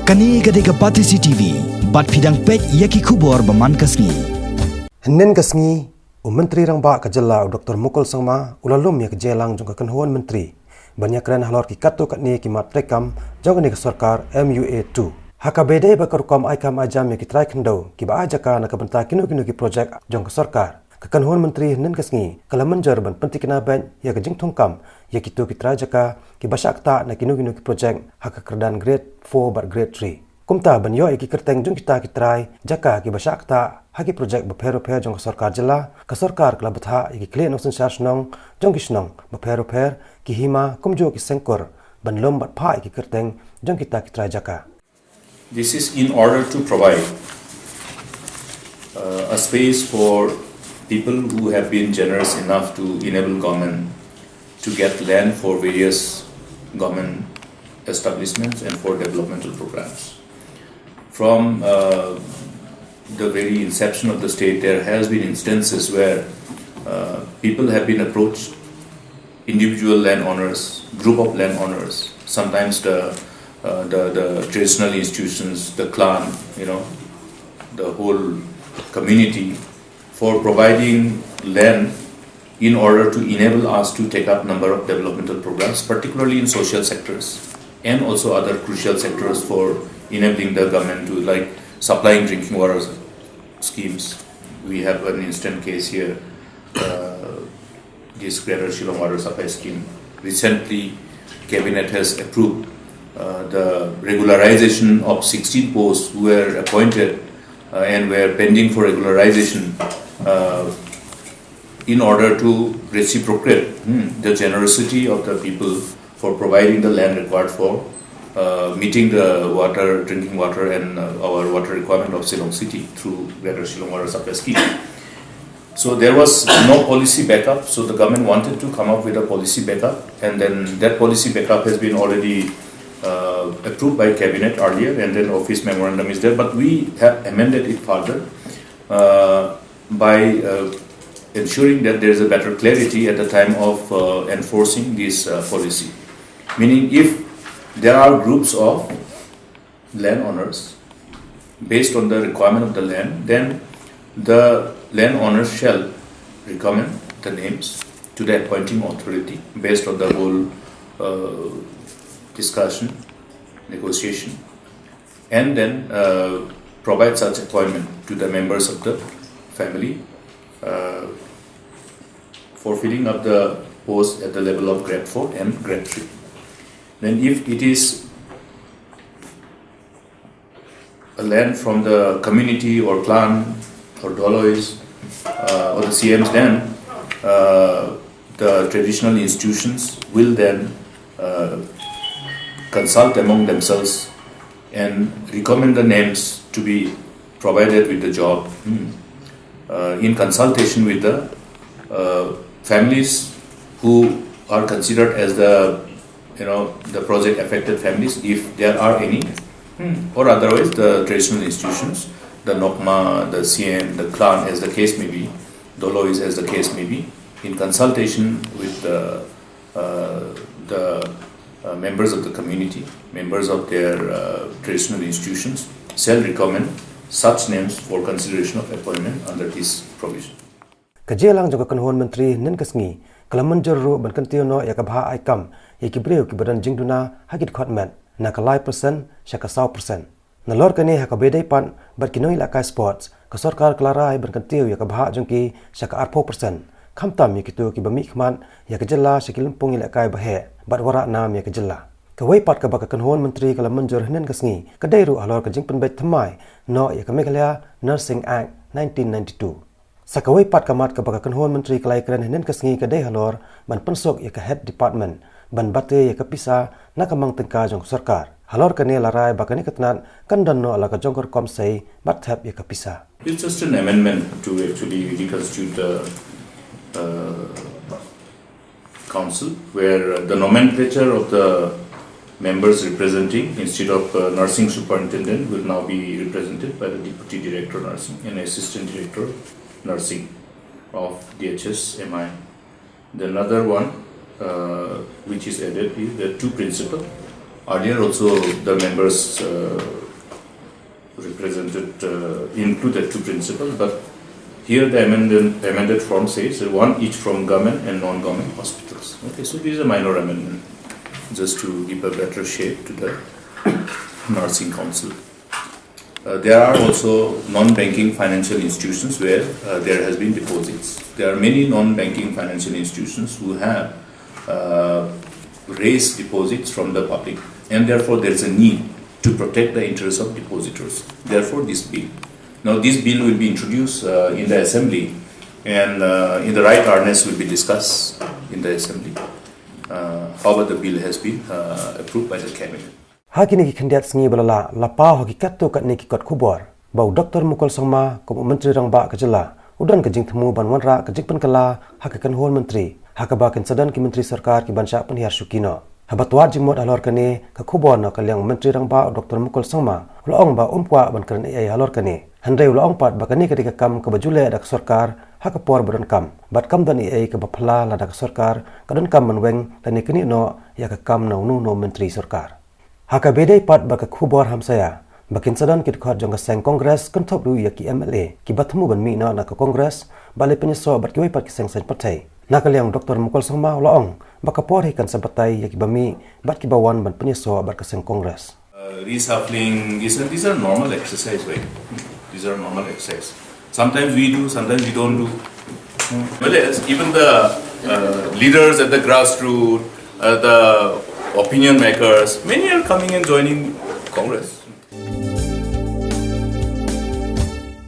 Kani gadega Batisi TV, bat pidang pek yaki kubor baman kasngi. Henen kasngi, Myntri rang ba kajala Dr. Mukul sangma ulalum ya kejelang jong Kynhun Myntri. Banyak keren halor ki kato katni ki mat prekam jong ni Sorkar MUA2. Hakabede bakar kom aikam ajam ya ki Trei kendo ki ba ajaka na kabenta kinu ki projek jong Sorkar. Kynhun Myntri henen kasngi kala Mynjur ban pentik na ben ya ke jing thongkam ya ki tu ki Trei jaka ki basakta na kinu ki projek hakakerdan grade 4 bar grade 3. Kumta ban yo ki kerteng jong kita ki Trei jaka ki basakta haki projek bapero jong Sorkar jela ka Sorkar kala batha ki kle no sensas nong jong ki snong bapero ki hima kumjo ki sengkor ban lom bat pha ki kerteng jong kita ki Trei jaka. This is in order to provide a space for people who have been generous enough to enable government to get land for various government establishments and for developmental programs. From the very inception of the state, there has been instances where people have been approached, individual landowners, group of landowners, sometimes the traditional institutions, the clan, the whole community, for providing land in order to enable us to take up number of developmental programs, particularly in social sectors and also other crucial sectors for enabling the government to, like supplying drinking water schemes. We have an instant case here, this Greater Shillong Water Supply Scheme. Recently, Cabinet has approved the regularization of 16 posts who were appointed and were pending for regularization in order to reciprocate the generosity of the people for providing the land required for meeting the drinking water and our water requirement of Shillong City through Greater Shillong Water Supply Scheme. So there was no policy backup, so the government wanted to come up with a policy backup, and then that policy backup has been already approved by Cabinet earlier, and then office memorandum is there, but we have amended it further by ensuring that there is a better clarity at the time of enforcing this policy. Meaning, if there are groups of landowners based on the requirement of the land, then the landowners shall recommend the names to the appointing authority based on the whole discussion, negotiation, and then provide such appointment to the members of the family for filling up the post at the level of grade 4 and grade 3. Then if it is a land from the community or clan or dolois or the CMs, then the traditional institutions will then consult among themselves and recommend the names to be provided with the job in consultation with the families who are considered as the project affected families, if there are any, or otherwise the traditional institutions, the Nokma, the CM, the clan, as the case may be, Dolois, as the case may be, in consultation with the members of the community, members of their traditional institutions, shall recommend such names for consideration of appointment under this provision. Kajelang jong Kynhun Myntri nen kasngi kala Mynjur ru ban kantio no ya kabha aikam ya ki breu ki badan jingduna hagit khotmen na kalai persen shaka 100%. Na lor kani hakabedai pan bat kinoi lakai sports ka Sorkar klarai ban kantio ya kabha jong ki shaka 4%. Khamtam ya kitu ki bami khman ya kejela shakilimpung ilakai bahe bat wara nam ya kejela. Kawai pat ka baka Kynhun Myntri kala Mynjur nen kasngi kadai ru halor ka jingpen bet thamai no ya kamekala Nursing Act 1992. Sakawai pat kamat ka baka Kynhun Myntri kalai keren henen kasngi kadai halor ban pensok ya ka head department ban bate ya ka pisa na kamang tengka jong Sorkar. Halor kane larai baka ni katnan kandan no ala ka jongkor kom sei bat thap ya ka pisa. It's just an amendment to actually reconstitute the council, where the nomenclature of the members representing, instead of nursing superintendent, will now be represented by the deputy director nursing and assistant director nursing of DHS MI. The another one which is added is the two principal Earlier also the members represented included two principals, but here the amended form says one each from government and non-government hospitals. Okay, so this is a minor amendment, just to give a better shape to the nursing council. There are also non-banking financial institutions where there has been deposits. There are many non-banking financial institutions who have raised deposits from the public, and therefore there is a need to protect the interests of depositors. Therefore, this bill. Now, this bill will be introduced in the assembly, and in the right earnest will be discussed in the assembly. However, the bill has been approved by the cabinet. Hakini ki kandiat sengi balala lapau haki katu kat ni ki kot kubor. Bau Dr. Mukul Sangma ko Myntri rang ba kejela. Udan ke jing temu ban wanra ke jing penkala hak Kynhun Myntri. Hak ba ken sedan ki Myntri Sorkar ki bansa penhiar Sukino. Habatwat jing mod Halor kene ke kubor no kaliang Myntri rang ba Dr. Mukul Sangma. Ulang ba umpwa ban keren ai Halor kene. Handai ulang pat ba kene ketika kam ke bajule dak Sorkar hak por badan kam. Bat kam dan ai ke bapla la dak Sorkar kadan kam menweng dan kini no ya ke kam no no Myntri Sorkar. Haka bedai pat baka kubor hamsaya. Bakin sadan kit khot jong seng kongres kan top du ya ki MLA ki batmu ban mi na ka kongres bale penyeso bat ki pat ki seng sen patai. Nakaliang Dr. Mukul Sangma laong baka por he kan sabatai ya ki bami bat ki bawan ban penyeso bat ka seng kongres. Reshuffling, these are normal exercise, right? These are normal exercise. Sometimes we do, sometimes we don't do. Well, yes, even the leaders at the grassroots, the opinion makers, many are coming and joining Congress.